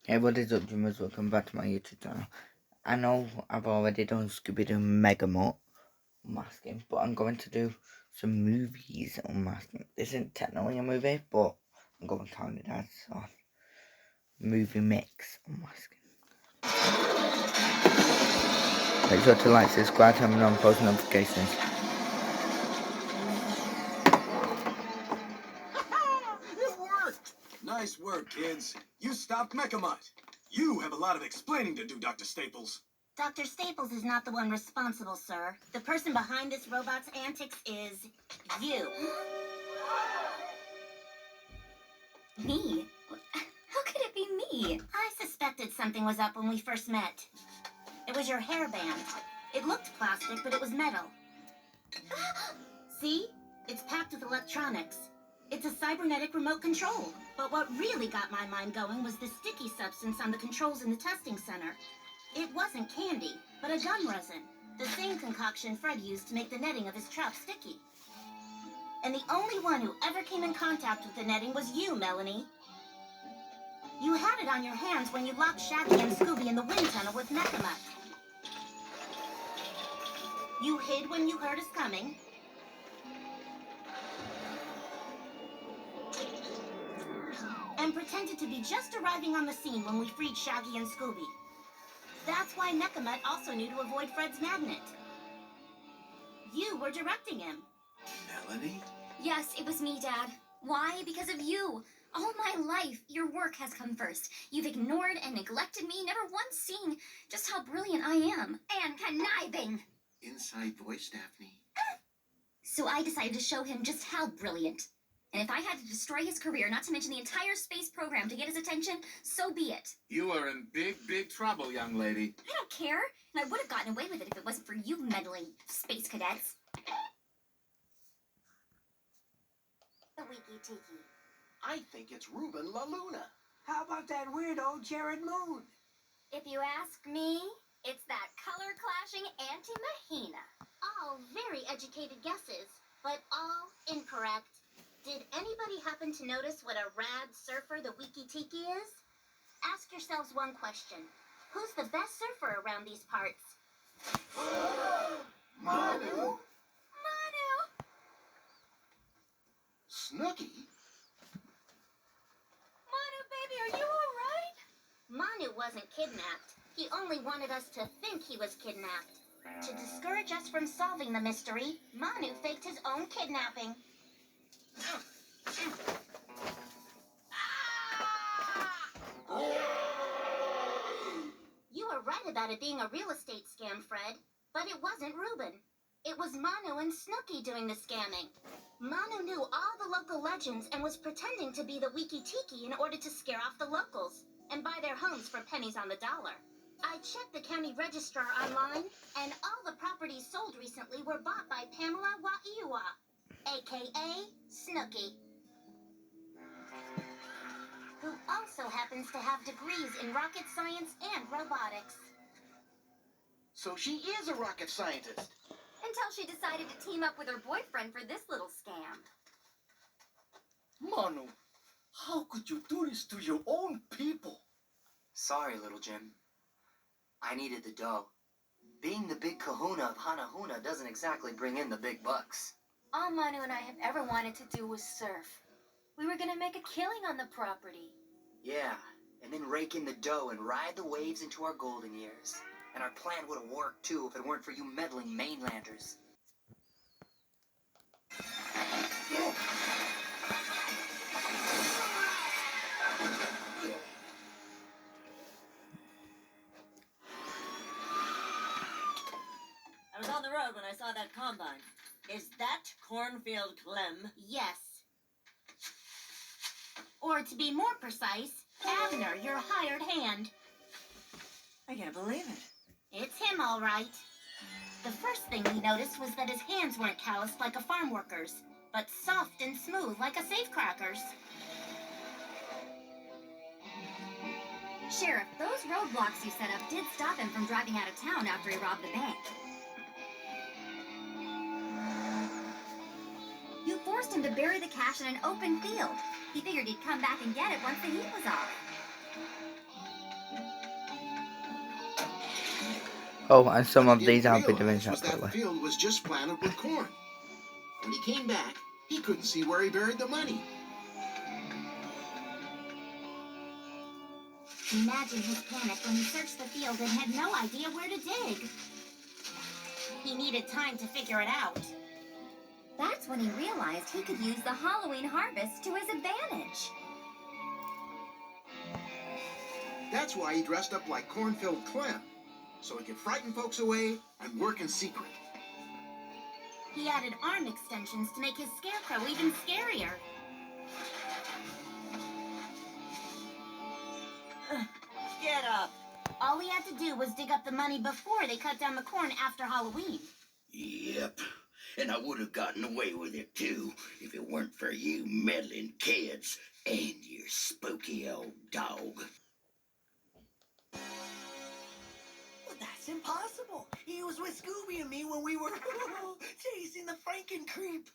Hey, what is up, Dreamers? Welcome back to my YouTube channel. I know I've already done Scooby-Doo Mega unmasking, but I'm going to do some movies unmasking. This isn't technically a movie, but I'm going to count it as a movie mix unmasking. Make sure to like, subscribe, turn on post notifications. It worked! Nice work, kids. You stopped Mechamut. You have a lot of explaining to do, Dr. Staples. Dr. Staples is not the one responsible, sir. The person behind this robot's antics is you. Me? How could it be me? I suspected something was up when we first met. It was your hairband. It looked plastic, but it was metal. See? It's packed with electronics. It's a cybernetic remote control. But what really got my mind going was the sticky substance on the controls in the testing center. It wasn't candy, but a gum resin. The same concoction Fred used to make the netting of his trap sticky. And the only one who ever came in contact with the netting was you, Melanie. You had it on your hands when you locked Shaggy and Scooby in the wind tunnel with Mechamut. You hid when you heard us coming. And pretended to be just arriving on the scene when we freed Shaggy and Scooby. That's why Mechamut also knew to avoid Fred's magnet. You were directing him. Melanie? Yes, it was me, Dad. Why? Because of you. All my life, your work has come first. You've ignored and neglected me, never once seeing just how brilliant I am. And conniving. Inside voice, Daphne. So I decided to show him just how brilliant. And if I had to destroy his career, not to mention the entire space program to get his attention, so be it. You are in big, big trouble, young lady. I don't care. And I would have gotten away with it if it wasn't for you meddling space cadets. The Wiki Tiki. I think it's Ruben La Luna. How about that weirdo Jared Moon? If you ask me, it's that color-clashing Auntie Mahina. All very educated guesses, but all incorrect. Did anybody happen to notice what a rad surfer the Wiki Tiki is? Ask yourselves one question. Who's the best surfer around these parts? Manu? Manu! Snooky? Manu, baby, are you all right? Manu wasn't kidnapped. He only wanted us to think he was kidnapped. To discourage us from solving the mystery, Manu faked his own kidnapping. You were right about it being a real estate scam, Fred. But it wasn't Ruben. It was Manu and Snooky doing the scamming. Manu knew all the local legends and was pretending to be the Wiki Tiki in order to scare off the locals and buy their homes for pennies on the dollar. I checked the county registrar online, and all the properties sold recently were bought by Pamela Waiua, a.k.a. Snooky, who also happens to have degrees in rocket science and robotics. So she is a rocket scientist. Until she decided to team up with her boyfriend for this little scam. Manu, how could you do this to your own people? Sorry, little Jim. I needed the dough. Being the big kahuna of Hanahuna doesn't exactly bring in the big bucks. All Manu and I have ever wanted to do was surf. We were gonna make a killing on the property. Yeah, and then rake in the dough and ride the waves into our golden years. And our plan would have worked, too, if it weren't for you meddling mainlanders. I was on the road when I saw that combine. Is that Cornfield Clem? Yes. Or to be more precise, Abner, your hired hand. I can't believe it. It's him, all right. The first thing we noticed was that his hands weren't calloused like a farm worker's, but soft and smooth like a safecracker's. Sheriff, those roadblocks you set up did stop him from driving out of town after he robbed the bank. You forced him to bury the cash in an open field. He figured he'd come back and get it once the heat was off. Oh, and some What of he these didn't I'll be doing realize was separately. that field was just planted with corn. When he came back, he couldn't see where he buried the money. Imagine his panic when he searched the field and had no idea where to dig. He needed time to figure it out. That's when he realized he could use the Halloween harvest to his advantage. That's why he dressed up like Cornfield Clem, so he could frighten folks away and work in secret. He added arm extensions to make his Scarecrow even scarier. Get up. All he had to do was dig up the money before they cut down the corn after Halloween. Yep. And I would have gotten away with it, too, if it weren't for you meddling kids and your spooky old dog. Well, that's impossible. He was with Scooby and me when we were chasing the Franken Creep.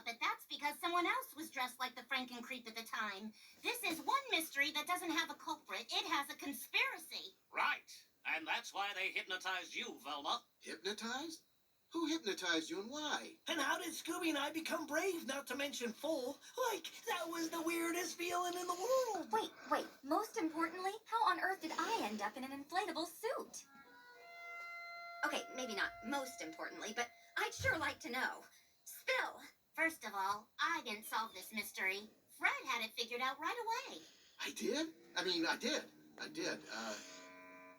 But that's because someone else was dressed like the Franken Creep at the time. This is one mystery that doesn't have a culprit. It has a conspiracy. Right. And that's why they hypnotized you, Velma. Hypnotized? Who hypnotized you and why? And how did Scooby and I become brave, not to mention full? Like, that was the weirdest feeling in the world. Wait. Most importantly, how on earth did I end up in an inflatable suit? Okay, maybe not most importantly, but I'd sure like to know. Spill. First of all, I didn't solve this mystery. Fred had it figured out right away. I did? I did.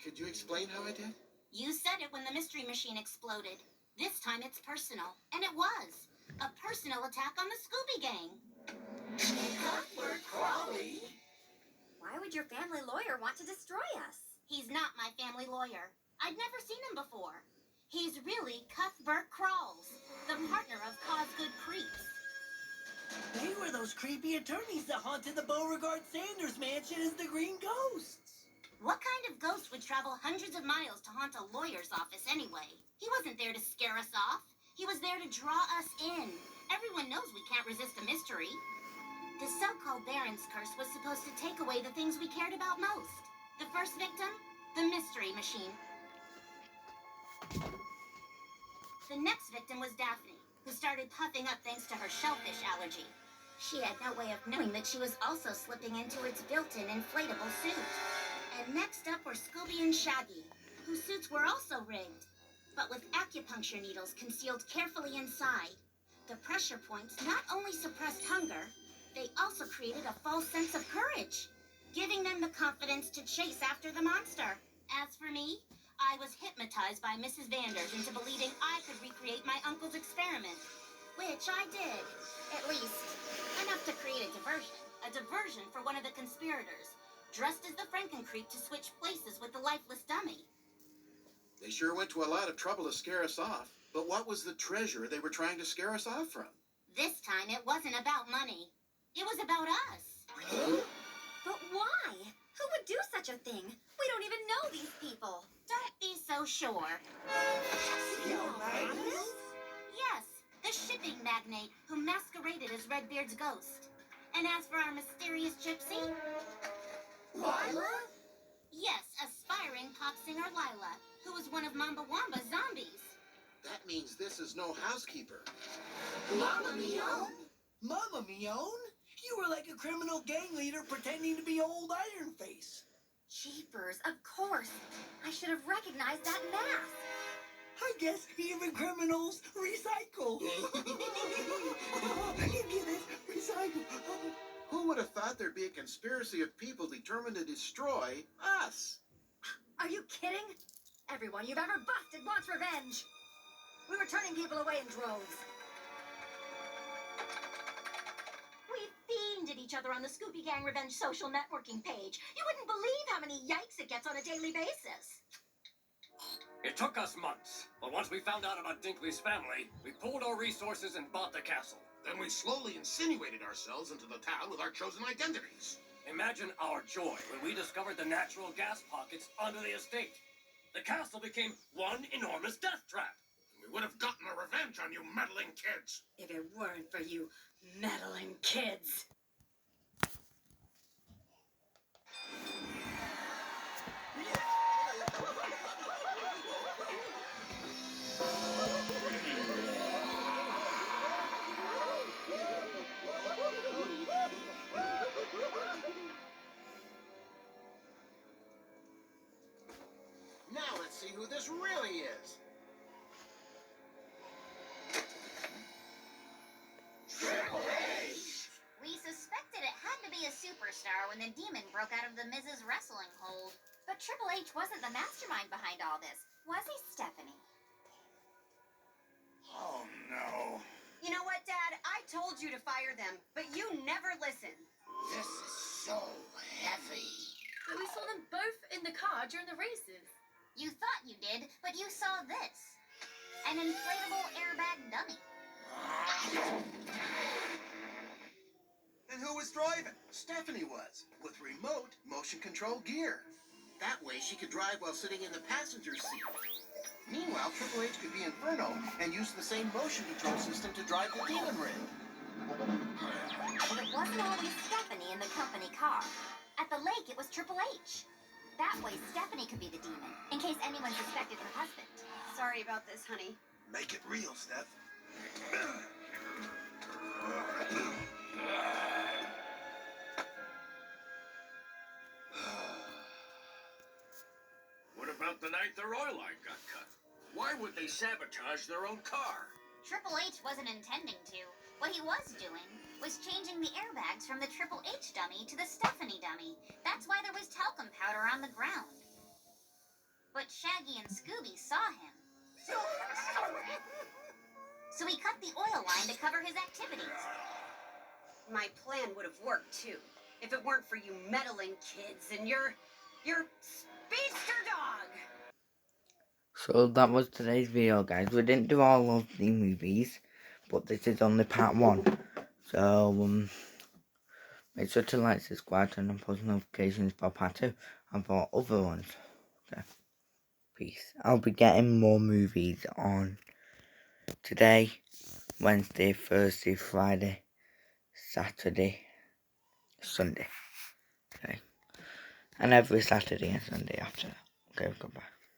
Could you explain how I did? You said it when the mystery machine exploded. This time it's personal, and it was. A personal attack on the Scooby Gang. Cuthbert Crawley? Why would your family lawyer want to destroy us? He's not my family lawyer. I'd never seen him before. He's really Cuthbert Crawls, the partner of Cosgood Creeps. They were those creepy attorneys that haunted the Beauregard Sanders mansion as the Green Ghosts. What kind of ghost would travel hundreds of miles to haunt a lawyer's office anyway? He wasn't there to scare us off. He was there to draw us in. Everyone knows we can't resist a mystery. The so-called Baron's curse was supposed to take away the things we cared about most. The first victim? The mystery machine. The next victim was Daphne, who started puffing up thanks to her shellfish allergy. She had no way of knowing that she was also slipping into its built-in inflatable suit. And next up were Scooby and Shaggy, whose suits were also rigged, but with acupuncture needles concealed carefully inside. The pressure points not only suppressed hunger, they also created a false sense of courage, giving them the confidence to chase after the monster. As for me, I was hypnotized by Mrs. Vanders into believing I could recreate my uncle's experiment, which I did, at least enough to create a diversion for one of the conspirators, dressed as the Franken Creep to switch places with the lifeless dummy. They sure went to a lot of trouble to scare us off. But what was the treasure they were trying to scare us off from? This time it wasn't about money. It was about us. But why? Who would do such a thing? We don't even know these people. Don't be so sure. Yes, the shipping magnate who masqueraded as Redbeard's ghost. And as for our mysterious gypsy? Lila? Yes, aspiring pop singer Lila, who was one of Mamba Wamba's zombies. That means this is no housekeeper. Mama Mione? Mama Mione? You were like a criminal gang leader pretending to be old Iron Face. Jeepers, of course. I should have recognized that mask. I guess even criminals recycle. You get it? Recycle. Who would have thought there'd be a conspiracy of people determined to destroy us? Are you kidding? Everyone you've ever busted wants revenge. We were turning people away in droves. We fiended each other on the Scooby Gang Revenge social networking page. You wouldn't believe how many yikes it gets on a daily basis. It took us months, but once we found out about Dinkley's family, we pooled our resources and bought the castle. Then we slowly insinuated ourselves into the town with our chosen identities. Imagine our joy when we discovered the natural gas pockets under the estate. The castle became one enormous death trap. We would have gotten our revenge on you meddling kids. If it weren't for you meddling kids. see who this really is. Triple H! We suspected it had to be a superstar when the demon broke out of the Miz's wrestling hold. But Triple H wasn't the mastermind behind all this, was he, Stephanie? Oh, no. You know what, Dad? I told you to fire them, but you never listen. This is so heavy. But we saw them both in the car during the races. You thought you did, but you saw this. An inflatable airbag dummy. And who was driving? Stephanie was, with remote motion control gear. That way she could drive while sitting in the passenger seat. Meanwhile, Triple H could be Inferno and use the same motion control system to drive the demon ring. But it wasn't always Stephanie in the company car. At the lake, it was Triple H. That way, Stephanie could be the demon, in case anyone suspected her husband. Sorry about this, honey. Make it real, Steph. What about the night their oil line got cut? Why would they sabotage their own car? Triple H wasn't intending to. What he was doing was changing the airbags from the Triple H dummy to the Stephanie dummy. That's why there was talcum powder on the ground. But Shaggy and Scooby saw him. So he cut the oil line to cover his activities. My plan would have worked, too, if it weren't for you meddling kids and your speedster dog. So that was today's video, guys. We didn't do all of the movies, but this is only part 1. So make sure to like, subscribe, turn on post notifications for part 2 and for other ones. Okay. Peace. I'll be getting more movies on today, Wednesday, Thursday, Friday, Saturday, Sunday. Okay. And every Saturday and Sunday after that. Okay, goodbye.